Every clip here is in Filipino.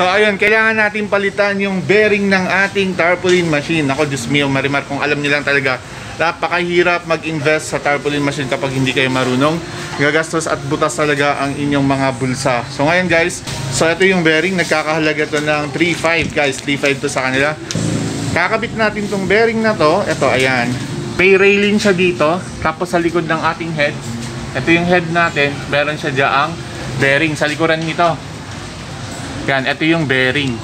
So ayun, kailangan natin palitan yung bearing ng ating tarpaulin machine. Ako, Diyos mio, Marimar, kung alam niyo lang talaga, napakahirap mag-invest sa tarpaulin machine kapag hindi kayo marunong. Gagastos at butas talaga ang inyong mga bulsa. So ngayon guys, so ito yung bearing, nagkakahalaga to ng 3.5 guys, 3.5 to sa kanila. Kakabit natin tong bearing na to. Ito, ayan. May railing siya dito. Tapos sa likod ng ating head, ito yung head natin. Meron siya dyaang bearing sa likuran nito. Yan, ito yung bearing.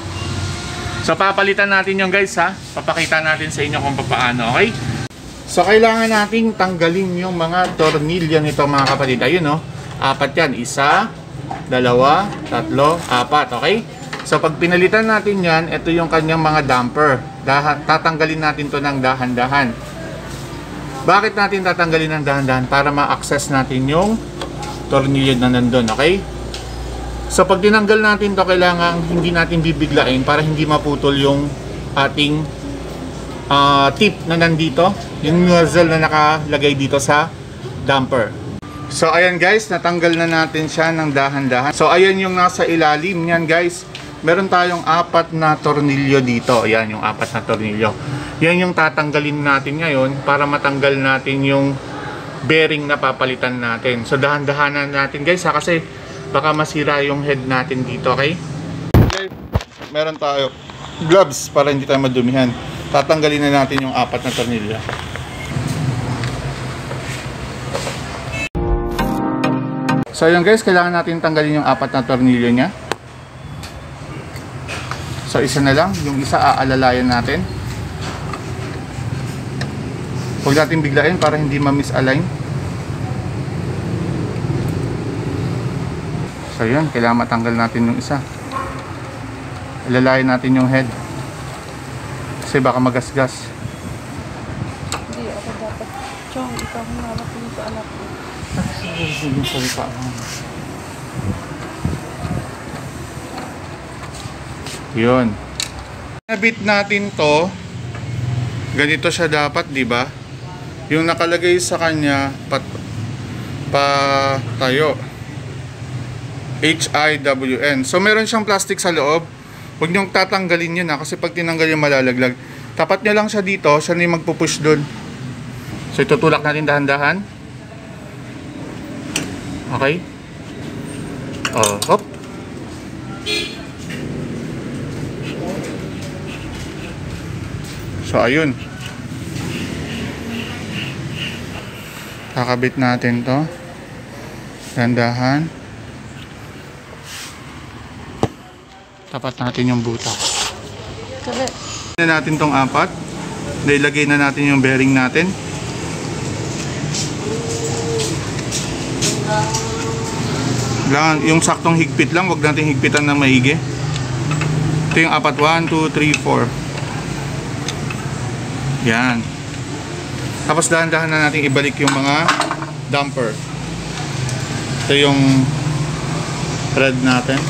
So papalitan natin yung guys ha. Papakita natin sa inyo kung paano, okay? So kailangan nating tanggalin yung mga tornilyo nito mga kapatid. Ayun no, 4 yan. 1, 2, 3, 4, okay? So pag pinalitan natin yan, ito yung kanyang mga damper. Tatanggalin natin to ng dahan-dahan. Bakit natin tatanggalin ng dahan-dahan? Para ma-access natin yung tornilyo na nandun, okay? So pag tinanggal natin to, kailangan hindi natin bibiglain para hindi maputol yung ating tip na nandito, yung nozzle na nakalagay dito sa damper. So ayan guys, natanggal na natin siya ng dahan-dahan. So ayan yung nasa ilalim niyan guys. Meron tayong 4 na tornilyo dito. Ayan yung 4 na tornilyo. Yan yung tatanggalin natin ngayon para matanggal natin yung bearing na papalitan natin. So dahan-dahanan natin guys ha, kasi baka masira yung head natin dito, okay? Meron tayo gloves para hindi tayo madumihan. Tatanggalin na natin yung 4 na tornilyo. So yun guys, kailangan natin tanggalin yung 4 na tornilyo nya. So isa na lang, yung isa aalalayan natin. Huwag natin biglain para hindi ma-misalign. So yun, kailangan matanggal natin yung isa. Alalayan natin yung head. Kasi baka magasgas. Hindi, ako dapat. Chong, ikaw kung nalapin sa anak ko. Sige, sorry pa. Yun. Nabit natin to. Ganito siya dapat, di ba? Yung nakalagay sa kanya tayo. HIWN. So meron siyang plastic sa loob. Huwag niyong tatanggalin yun kasi pag tinanggal yung malalaglag. Tapat niya lang siya dito, siya na yung magpupush doon. So itutulak natin dahan-dahan. Okay? Hop. So ayun. Kakabit natin to. Dahan-dahan. Tapat natin yung butas. Correct. Na natin tong 4. Ilagay na natin yung bearing natin. Lang, yung saktong higpit lang, wag natin higpitan na maigi. Ito yung 4, 1, 2, 3, 4. Yan. Tapos dahan-dahan na natin ibalik yung mga damper. Ito yung thread natin.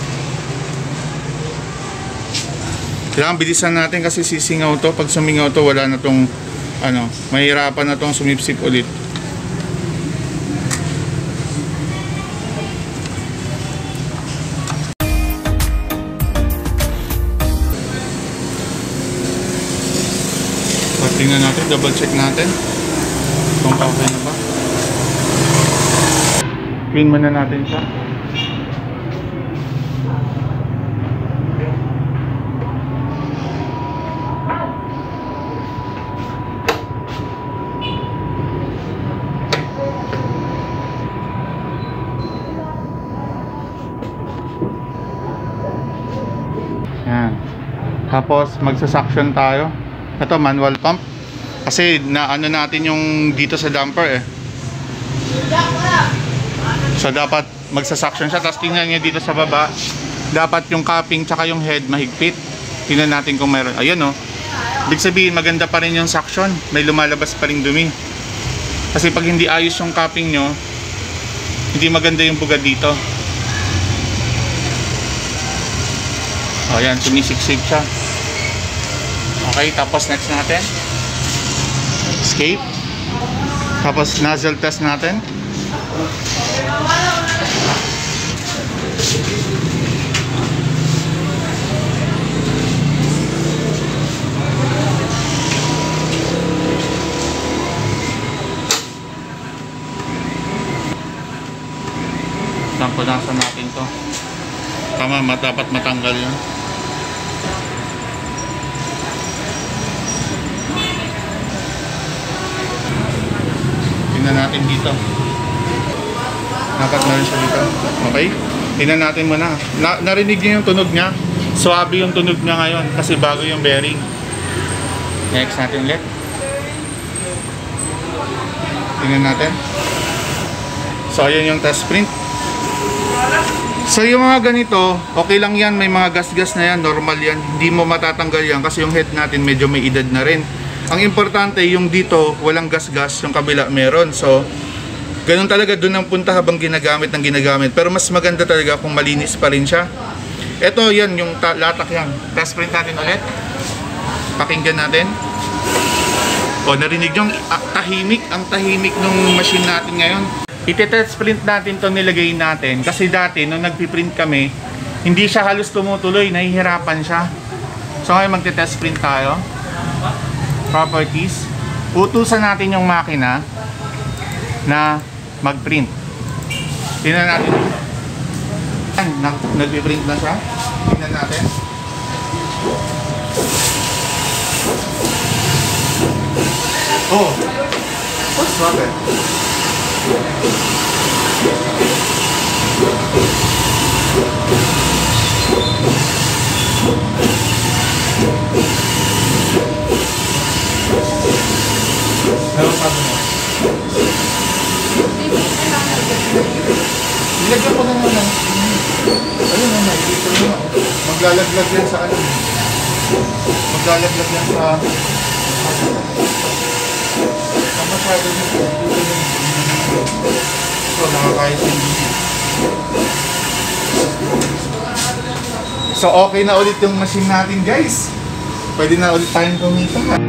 Kailangan bilisan natin kasi sisingaw to. Pag sumingaw to, wala na tong mahirapan na tong sumipsip ulit. Tingnan natin, double check natin kung okay na ba. Clean muna natin siya. Yan. Tapos magsa-suction tayo. Ito manual pump kasi naano natin yung dito sa damper eh. So dapat magsa-suction siya. Tapos tingnan niyo dito sa baba, dapat yung cupping tsaka yung head mahigpit. Tingnan natin kung meron. Ayun oh. Ibig sabihin maganda pa rin yung suction. May lumalabas pa rin dumi. Kasi pag hindi ayos yung cupping nyo, hindi maganda yung buga dito. O yan, sumisiksik siya. Okay, tapos next natin escape. Tapos nozzle test natin. Punasan natin to. Tama, dapat matanggal yun. Tingnan natin dito. Dapat na rin siya dito. Okay? Tingnan natin muna. Narinig niyo yung tunog niya? Swabe yung tunog niya ngayon kasi bago yung bearing. Next natin ulit. Tingnan natin. So, ayan yung test print. So, yung mga ganito, okay lang yan. May mga gas-gas na yan. Normal yan. Hindi mo matatanggal yan kasi yung head natin medyo may edad na rin. Ang importante, yung dito, walang gas-gas. Yung kabila, meron. So, ganun talaga doon ang punta habang ginagamit ng ginagamit. Pero mas maganda talaga kung malinis pa rin siya. Ito, yan, yung latak yan. Test print natin ulit. Pakinggan natin. O, narinig yung tahimik. Ang tahimik ng machine natin ngayon. Ite-test print natin to nilagay natin. Kasi dati, nung nagpiprint kami, hindi siya halos tumutuloy. Nahihirapan siya. So, ngayon magte-test print tayo. Properties. Utusan natin yung makina na mag-print. Tingnan natin. Nagpiprint na siya. Tingnan natin. Oh! What's that? Ano sabi mo? Nilagyan ko na naman. Ayun naman, dito naman. Maglalaglag yan sa ano. Maglalaglag yan sa... Ang masyado nito. So, nakakayos yung dito. So, okay na ulit yung machine natin, guys. Pwede na ulit tayong kumita.